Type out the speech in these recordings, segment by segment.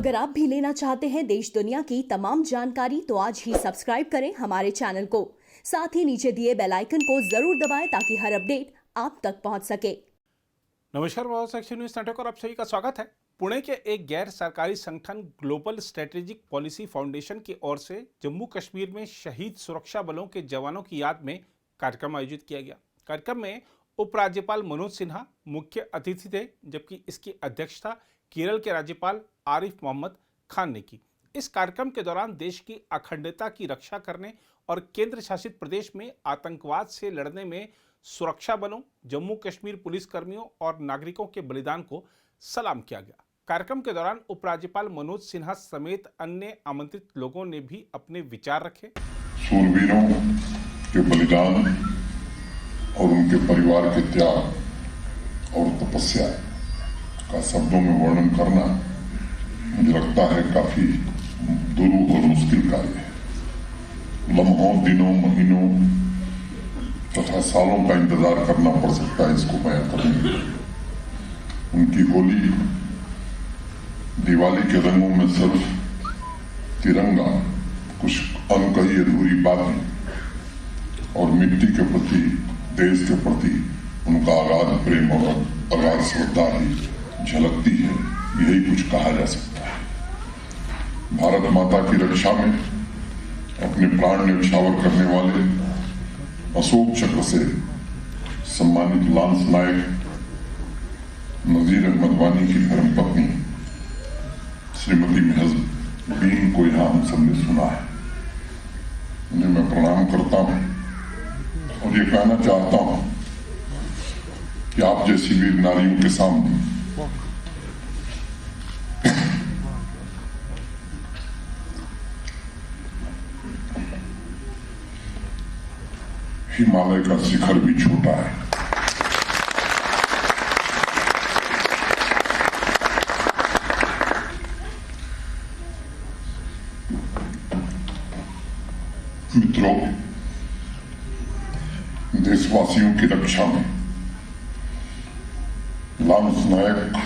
अगर आप भी लेना चाहते हैं देश दुनिया की तमाम जानकारी तो आज ही सब्सक्राइब करें हमारे चैनल को। साथ ही नीचे दिए बेल आइकन को जरूर दबाएं ताकि हर अपडेट आप तक पहुंच सके। नमस्कार, वाव सेक्शन न्यूज नेटवर्क और आप सभी का स्वागत है। पुणे के एक गैर सरकारी संगठन ग्लोबल स्ट्रेटेजिक पॉलिसी फाउंडेशन की ओर से जम्मू कश्मीर में शहीद सुरक्षा बलों के जवानों की याद में कार्यक्रम आयोजित किया गया। कार्यक्रम में उपराज्यपाल मनोज सिन्हा मुख्य अतिथि थे, जबकि इसकी अध्यक्षता केरल के राज्यपाल आरिफ मोहम्मद खान ने की। इस कार्यक्रम के दौरान देश की अखंडता की रक्षा करने और केंद्र शासित प्रदेश में आतंकवाद से लड़ने में सुरक्षा बलों, जम्मू कश्मीर पुलिस कर्मियों और नागरिकों के बलिदान को सलाम किया गया। कार्यक्रम के दौरान उपराज्यपाल मनोज सिन्हा समेत अन्य आमंत्रित लोगों ने भी अपने विचार रखे। सूरवीरों के बलिदान और उनके परिवार के त्याग और तपस्या का शब्दों में वर्णन करना मुझे लगता है काफी दुरूह और मुश्किल कार्य है। लम्हों, दिनों, महीनों तथा सालों का इंतजार करना पड़ सकता है इसको बयां करने के लिए। उनकी होली, दिवाली के रंगों में सिर्फ तिरंगा, कुछ अनकही अधूरी बातें और मिट्टी के प्रति, देश के प्रति उनका अगाध प्रेम और अगाध श्रद्धा ही झलकती है, यही कुछ कहा जा सकता है। भारत माता की रक्षा में अपने प्राण न्यौछावर करने वाले अशोक चक्र से सम्मानित लांस नायक नजीर अहमद वानी की धर्मपत्नी श्रीमती महज बीन को यहाँ हम सबने सुना है। उन्हें मैं प्रणाम करता हूँ और ये कहना चाहता हूँ कि आप जैसी वीर नारियों के सामने हिमालय का शिखर भी छोटा है। मित्रों, देशवासियों की रक्षा में लांस नायक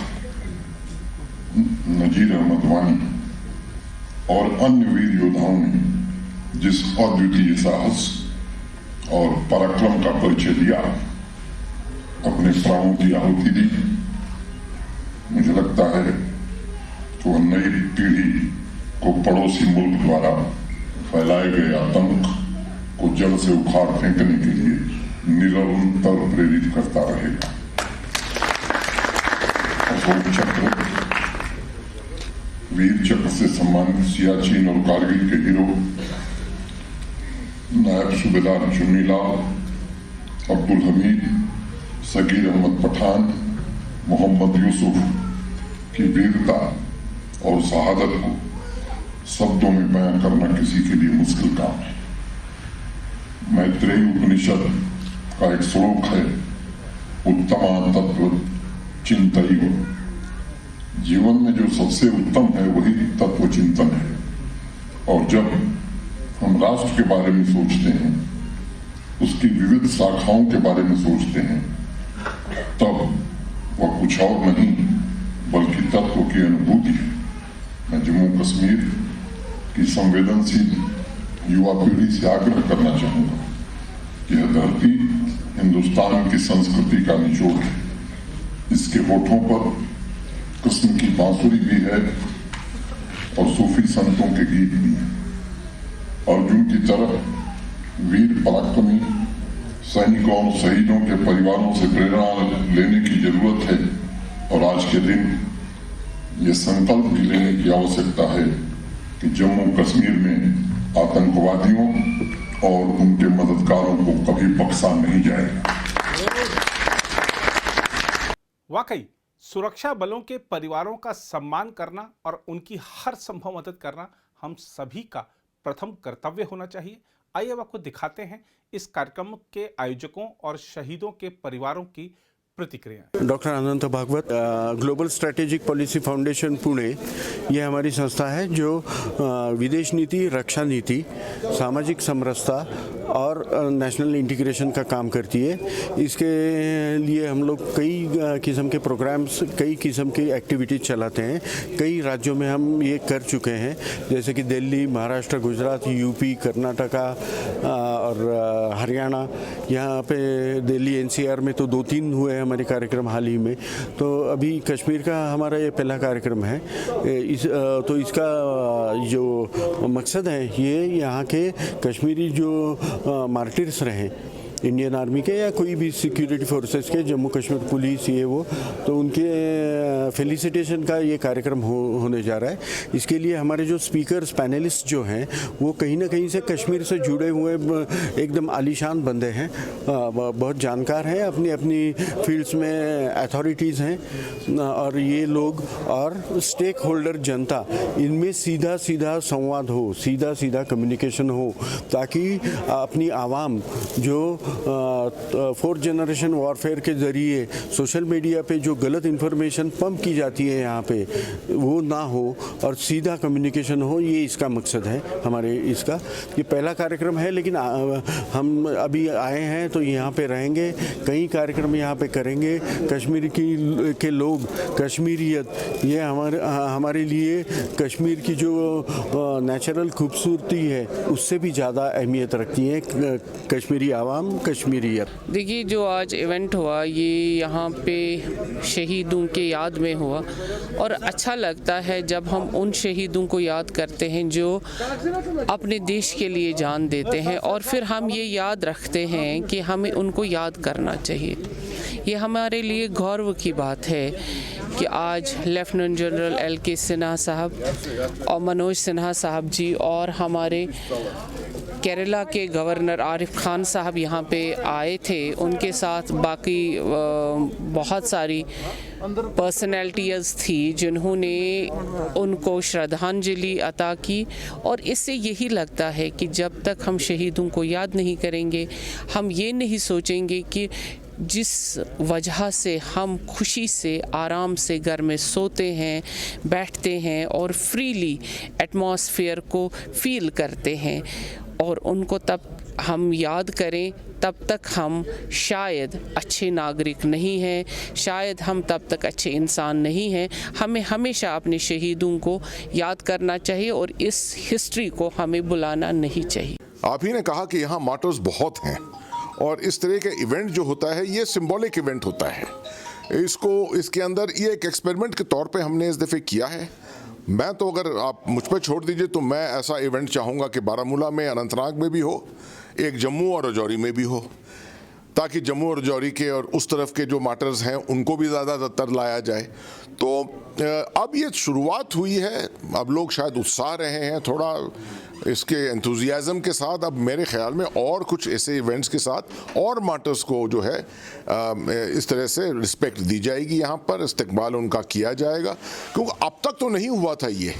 नजीर अहमद वानी और अन्य वीर योद्धाओं ने जिस अद्वितीय साहस और पराक्रम का परिचय दिया, अपने प्राणों की आहुति दी, मुझे लगता है कि वह नई पीढ़ी को पड़ोसी मुल्क द्वारा फैलाए गए आतंक को जड़ से उखाड़ फेंकने के लिए निरंतर प्रेरित करता रहेगा। अशोक चक्र, वीर चक्र से सम्मानित सियाचिन और कारगिल के हीरो नायब सूबेदार चुन्नीलाल, अब्दुल हमीद, सगीर अहमद पठान, मोहम्मद यूसुफ की वीरता और शहादत को शब्दों में बयां करना किसी के लिए मुश्किल काम है। मैत्रेयी उपनिषद का एक श्लोक है, उत्तमा तत्व चिंतयो। जीवन में जो सबसे उत्तम है वही तत्व चिंतन है। और जब हम राष्ट्र के बारे में सोचते हैं, उसकी विविध शाखाओं के बारे में सोचते हैं, तब वह कुछ और नहीं बल्कि तत्व की अनुभूति है। मैं जम्मू कश्मीर की संवेदनशील युवा पीढ़ी से आग्रह करना चाहूंगा कि यह धरती हिंदुस्तान की संस्कृति का निचोड़ है। इसके होठों पर कृष्ण की बांसुरी भी है और सूफी संतों के गीत भी हैं। अर्जुन की तरह वीर पराक्रमी सैनिकों और शहीदों के परिवारों से प्रेरणा लेने की जरूरत है। और आज के दिन ये संकल्प भी लेने की आवश्यकता है कि जम्मू कश्मीर में आतंकवादियों और उनके मददगारों को कभी बख्शा नहीं जाएगा। वाकई सुरक्षा बलों के परिवारों का सम्मान करना और उनकी हर संभव मदद करना हम सभी का प्रथम कर्तव्य होना चाहिए। आइए अब आपको दिखाते हैं इस कार्यक्रम के आयोजकों और शहीदों के परिवारों की प्रतिक्रिया। Doctor Anant Bhagwat, global strategic policy foundation Pune, ये हमारी संस्था है जो विदेश नीति, रक्षा नीति, सामाजिक समरसता और नेशनल इंटीग्रेशन का काम करती है। इसके लिए हम लोग कई किस्म के प्रोग्राम्स, कई किस्म की एक्टिविटीज़ चलाते हैं। कई राज्यों में हम ये कर चुके हैं, जैसे कि दिल्ली, महाराष्ट्र, गुजरात, यूपी, कर्नाटका और हरियाणा। यहाँ पे दिल्ली एनसीआर में तो 2-3 हुए हैं हमारे कार्यक्रम हाल ही में। तो अभी कश्मीर का हमारा ये पहला कार्यक्रम है। तो इसका जो मकसद है, ये यहाँ के कश्मीरी जो मार्टिर्स रहे इंडियन आर्मी के या कोई भी सिक्योरिटी फोर्सेस के, जम्मू कश्मीर पुलिस, ये वो, तो उनके फेलिसिटेशन का ये कार्यक्रम होने जा रहा है। इसके लिए हमारे जो स्पीकर्स, पैनलिस्ट जो हैं, वो कहीं ना कहीं से कश्मीर से जुड़े हुए एकदम आलीशान बंदे हैं, बहुत जानकार हैं, अपनी अपनी फील्ड्स में अथॉरिटीज़ हैं, और ये लोग और स्टेक होल्डर जनता, इनमें सीधा सीधा संवाद हो, सीधा सीधा कम्युनिकेशन हो, ताकि अपनी आवाम जो 4th जनरेशन वॉरफेयर के ज़रिए सोशल मीडिया पे जो गलत इन्फॉर्मेशन पंप की जाती है यहाँ पे, वो ना हो और सीधा कम्युनिकेशन हो। ये इसका मकसद है हमारे इसका। ये पहला कार्यक्रम है, लेकिन हम अभी आए हैं तो यहाँ पे रहेंगे, कई कार्यक्रम यहाँ पे करेंगे। कश्मीर के लोग, कश्मीरियत, ये हमारे लिए कश्मीर की जो नेचुरल खूबसूरती है उससे भी ज़्यादा अहमियत रखती है कश्मीरी आवाम, कश्मीरियत। देखिए, जो आज इवेंट हुआ ये यहाँ पे शहीदों के याद में हुआ, और अच्छा लगता है जब हम उन शहीदों को याद करते हैं जो अपने देश के लिए जान देते हैं, और फिर हम ये याद रखते हैं कि हमें उनको याद करना चाहिए। ये हमारे लिए गौरव की बात है कि आज लेफ्टिनेंट जनरल LK सिन्हा साहब और मनोज सिन्हा साहब जी और हमारे केरला के गवर्नर आरिफ खान साहब यहाँ पे आए थे। उनके साथ बाकी बहुत सारी पर्सनैलिटीज़ थी जिन्होंने उनको श्रद्धांजलि अता की। और इससे यही लगता है कि जब तक हम शहीदों को याद नहीं करेंगे, हम ये नहीं सोचेंगे कि जिस वजह से हम खुशी से, आराम से घर में सोते हैं, बैठते हैं और फ्रीली एटमॉस्फेयर को फील करते हैं, और उनको तब हम याद करें, तब तक हम शायद अच्छे नागरिक नहीं हैं, शायद हम तब तक अच्छे इंसान नहीं हैं। हमें हमेशा अपने शहीदों को याद करना चाहिए और इस हिस्ट्री को हमें भुलाना नहीं चाहिए। आप ही ने कहा कि यहाँ मार्टर्स बहुत हैं, और इस तरह के इवेंट जो होता है ये सिंबॉलिक इवेंट होता है। इसके अंदर ये एक एक्सपेरिमेंट के तौर पे हमने इस दफ़े किया है। मैं तो, अगर आप मुझ पर छोड़ दीजिए, तो मैं ऐसा इवेंट चाहूँगा कि बारामूला में, अनंतनाग में भी हो, एक जम्मू और राजौरी में भी हो, ताकि जम्मू और राजौरी के और उस तरफ के जो मार्टर्स हैं उनको भी ज़्यादातर लाया जाए। तो अब ये शुरुआत हुई है, अब लोग शायद उत्साह रहे हैं थोड़ा इसके एंथुजियाज़म के साथ। अब मेरे ख्याल में और कुछ ऐसे इवेंट्स के साथ और मार्टर्स को जो है इस तरह से रिस्पेक्ट दी जाएगी, यहाँ पर इस्तकबाल उनका किया जाएगा, क्योंकि अब तक तो नहीं हुआ था ये,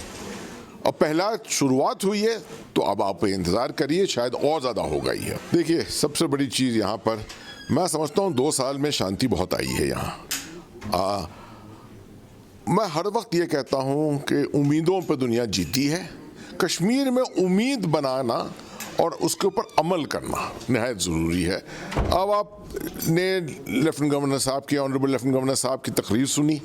अब पहला शुरुआत हुई है। तो अब आप इंतज़ार करिए, शायद और ज़्यादा होगा ही है। देखिए, सबसे बड़ी चीज़ यहाँ पर मैं समझता हूँ 2 साल में शांति बहुत आई है यहाँ। मैं हर वक्त ये कहता हूँ कि उम्मीदों पर दुनिया जीती है। कश्मीर में उम्मीद बनाना और उसके ऊपर अमल करना निहायत ज़रूरी है। अब आपने लेफ्टिनेंट गवर्नर साहब की, ऑनरेबल लेफ्टिनेंट गवर्नर साहब की तकरीर सुनी,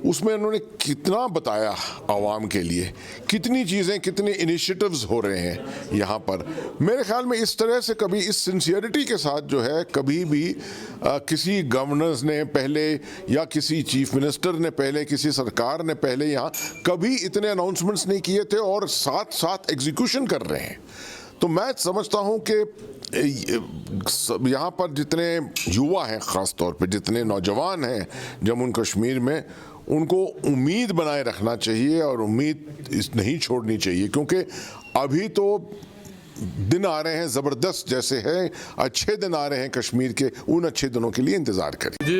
उसमें उन्होंने कितना बताया आवाम के लिए, कितनी चीज़ें, कितने इनिशिएटिव्स हो रहे हैं यहाँ पर। मेरे ख्याल में इस तरह से कभी, इस सिंसियरिटी के साथ जो है, कभी भी किसी गवर्नर्स ने पहले या किसी चीफ मिनिस्टर ने पहले, किसी सरकार ने पहले यहाँ कभी इतने अनाउंसमेंट्स नहीं किए थे, और साथ साथ एग्जीक्यूशन कर रहे हैं। तो मैं समझता हूँ कि यहाँ पर जितने युवा हैं, ख़ास तौर पे जितने नौजवान हैं जम्मू कश्मीर में, उनको उम्मीद बनाए रखना चाहिए और उम्मीद नहीं छोड़नी चाहिए, क्योंकि अभी तो दिन आ रहे हैं ज़बरदस्त, जैसे है अच्छे दिन आ रहे हैं कश्मीर के, उन अच्छे दिनों के लिए इंतज़ार करें। जी,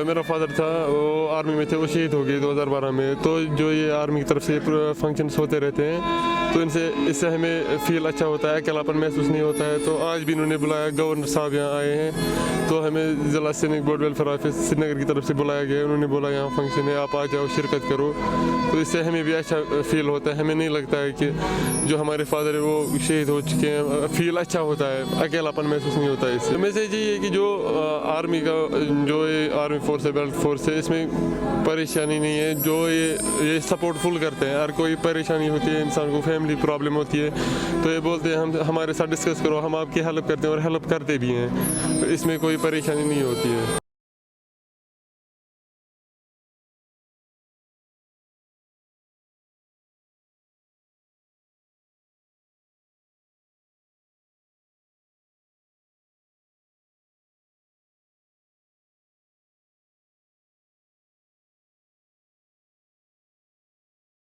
मेरा फादर था, वो आर्मी में थे, वो शहीद हो गए 2012 में। तो जो ये आर्मी की तरफ से फंक्शंस होते रहते हैं, तो इससे हमें फील अच्छा होता है, अकेलापन महसूस नहीं होता है। तो आज भी इन्होंने बुलाया, गवर्नर साहब यहाँ आए हैं, तो हमें ज़िला सैनिक बोर्ड वेलफेयर ऑफिस श्रीनगर की तरफ से बुलाया गया। उन्होंने बोला यहाँ फंक्शन है, आप आ जाओ, शिरकत करो। तो इससे हमें भी अच्छा फील होता है। हमें नहीं लगता है कि जो हमारे फादर है वो शहीद हो चुके हैं हैं, फील अच्छा होता है, अकेलापन महसूस नहीं होता है इससे। मैसेज ये है कि जो आर्मी का जो ये आर्मी फोर्स है, बेल्ट फोर्स है, इसमें परेशानी नहीं है, जो ये सपोर्टफुल करते हैं। हर कोई परेशानी होती है, इंसान को फैमिली प्रॉब्लम होती है, तो ये बोलते हैं हम हमारे साथ डिस्कस करो, हम आपकी हेल्प करते हैं और हेल्प करते भी हैं, तो इसमें कोई परेशानी नहीं होती है।